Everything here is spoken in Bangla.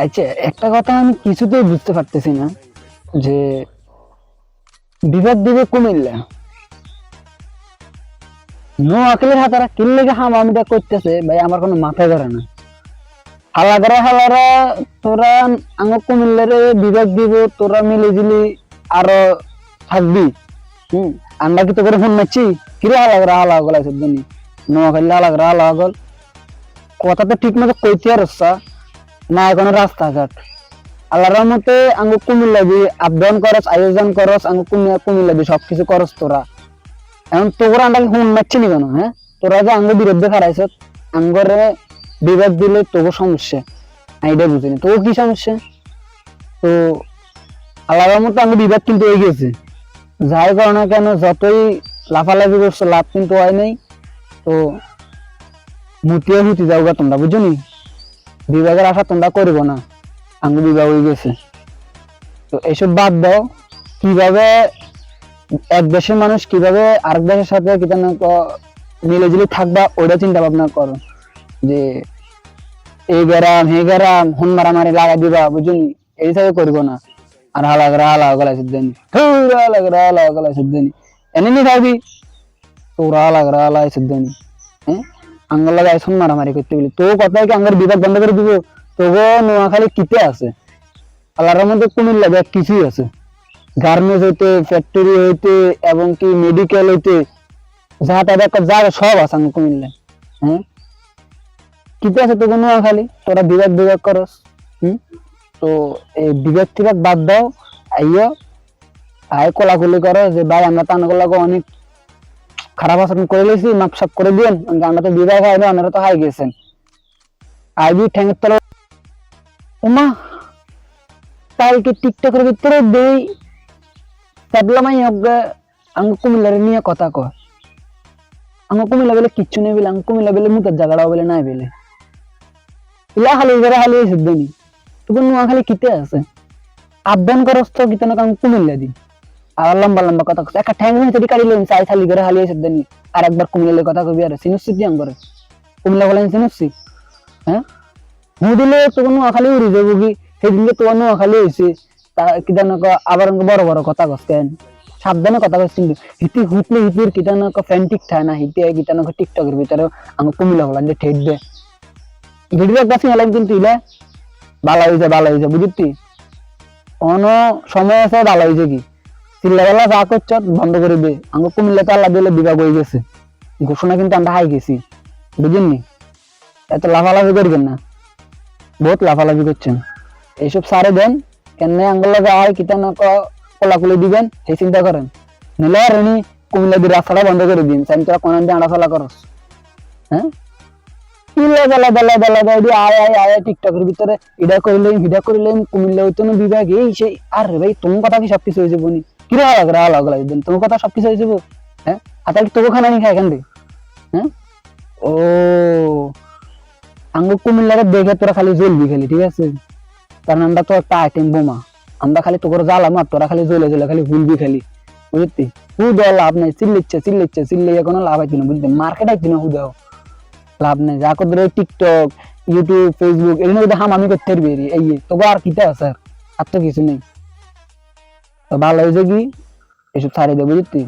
আচ্ছা, একটা কথা আমি কিছুতেই বুঝতে পারতেছি না যে বিভাগ দিবে কুমিল্লা, নোয়াখালীর হাতারা কিল্লেগে হামামিটা করতেছে ভাই, আমার কোনো মাথায় ধরে না। হালাগারা হালারা তোরা আঙ্গ কুমিল্লারে বিভাগ দিব, তোরা মিলিঝিলি আরো থাকবি। হম, আমরা কি তো করে ফোন মারছি কিরে হালাগারা হালা গল আছে দিন, নোয়াখালী হালাগারা হালা গল, কথা তো ঠিক মতো কইতে আর না এখনো রাস্তাঘাট। আল্লাহর রহমতে আঙ্গু কুমিল্লা দি আপডাউন করস, আয়োজন করস, আঙ্গু কুমিল্লা দি সবকিছু করস তোরা। এখন তোরা আন্ডাকে হুন মারছি নি কেন? হ্যাঁ, তোরা যে আঙ্গু বিরুদ্ধে খারাইছ, আঙ্গরে বিবাদ দিলে তোকে সমস্যা, এটা বুঝিনি তোকে কি সমস্যা। তো আল্লাহর রহমতে আঙ্গু বিবাদ কিন্তু হয়ে গেছে, যাই করো না কেন, যতই লাফালাফি করছো লাভ কিন্তু হয় নাই। তো মুটিয়ে হুতি যাওগা তোমরা, বুঝছো নি? বিভাগের আশা তোমরা করবো না, আঙ্গু বিবাহ হয়ে গেছে। তো এইসব বাদ দাও। কিভাবে এক দেশের মানুষ কিভাবে আরেক দেশের সাথে মিলেঝিলে থাকবা ওইটা চিন্তা ভাবনা করো, যে এই গ্রাম হে গ্রাম হুন মারামারি লাগা দিবা, বুঝুনি? এই হিসাবে করবো না। আর হালাগরা হালা গলা সিদ্ধনি, হালাগরা হালা গলা সিদ্ধনি এনে নি খাবি তোরা হালাগরা হালা সিদ্ধনি। হ্যাঁ, আঙ্গল লাগাই হুন মারামারি করতে বলি তো কথা কি আঙ্গের বিভাগ বন্ধ করে দিব? তোগো নোয়াখালী কিতে আছে, আল্লাহর মধ্যে কুমিল্লা ব্যাগ কিছুই আছে, গার্মেন্টস হইতে, ফ্যাক্টরি হইতে, এবং কি মেডিকেল হইতে, যা টাকা যা সব আছে আঙ্গ কুমিল্লায়। হ্যাঁ, কিতে আছে তো নোয়াখালী, তোরা বিভাগ বিভাগ করস। হম, তো এই বিভাগ টিভাগ বাদ দাও, আইও আয় কোলাকুলি করো যে ভাই আমরা তো আনগুলাকে অনেক খারাপ আচরণ করে লেছি, মাপসাপ করে দিয়েন, আমরা তো বিভাগ হয় না, আপনারা তো হাই গেছেন। আইবি ঠ্যাঙের তলা উমা, কালকে টিকটকের ভিতরে দেই প্যাবলামাই হবে আঙ্গ কুমিল্লারে নিয়ে কথা কয়। আঙ্গ কুমিল্লা বেলে কিচ্ছু নেই বেলে, আঙ্গ কুমিল্লা বেলে মুতার জায়গাটাও বেলে নাই বেলে, ইলা হালি করে হালি সিদ্ধনি। তখন নোয়াখালী কিতে আছে আবদান করস তো কিতে না আঙ্গ কুমিল্লা দি। আর লম্বা লম্বা কথা কস, একটা ঠ্যাং নিয়ে কাটি লইন চাই খালি করে হালিয়ে সিদ্ধনি। আর একবার কুমিল্লার কথা কবি আর সিনুসি দিয়াম করে কুমিল্লা বলেন সিনুসি। হ্যাঁ, হু দিলে তখন নোয়াখালী উড়ি যাবো কি, সেদিনকে তোমার নোয়াখালী হয়েছে তা কিতা না আবার বড় বড় কথা কস কেন? সাবধানে কথা কস, কিন্তু হিতি হুতলে হিতির কিতা না ফ্যান ঠিক থাকে না, হিতে কিতা না টিকটকের ভিতরে আমার কুমিল্লা বলা যে ঠেট দে ভিডিও একটা সিঙ্গালাম, কিন্তু ইলে ভালো হয়েছে ভালো হয়েছে বুঝতি, অন সময় আছে ভালো হয়েছে কি চিল্লাবেলা যা করছ বন্ধ করে দে। আমার কুমিল্লা তো আল্লাহ দিলে বিভাগ হয়ে গেছে, ঘোষণা কিন্তু আমরা হাই গেছি, বুঝেননি? এত লাফালাফি করবেন না, বহুত লাফালাফি করছেন। এইসব সারে দেন, কেন আঙ্গুল আয় কিতা না কোলাকুলি দিবেন সেই চিন্তা করেন। নিলে আর এনি কুমিল্লা দিয়ে রাস্তাটা বন্ধ করে দিন, চাই তোরা কোন দিয়ে আড়াচলা করস। হ্যাঁ, টিকটকের ভিতরে এটা করিলেন ভিডিও করিলেন কুমিল্লা হইতো না বিভাগ এই সেই, আর ভাই তোমার কথা কি সবকিছু হয়ে যাবো নি? কিরে লাগবে তোমার কথা সবকিছু হয়ে যাবো? হ্যাঁ, আর তাহলে তোকে খানা নি খাই এখান থেকে? হ্যাঁ, ও আঙ্গ কুমিল্লারে দেখে তোরা খালি জ্বলবি খালি, ঠিক আছে? কারণ আমরা তো একটা আইটেম বোমা, আমরা খালি তোর জ্বালাম আর তোরা খালি জ্বলে জ্বলে খালি ভুলবি খালি, বুঝতি? হু দেওয়া লাভ নাই, চিল্লিচ্ছে কোনো লাভ হইতি না, বুঝলি? মার্কেট আইতি না হু দেওয়া লাভ নাই। যা করে টিকটক, ইউটিউব, ফেসবুক এগুলো যদি আমি করতে পারবি এই তবু আর কিটা আছে, আর তো কিছু নেই। তো ভালো হয়েছে কি এসব ছাড়িয়ে দেবো, বুঝতি?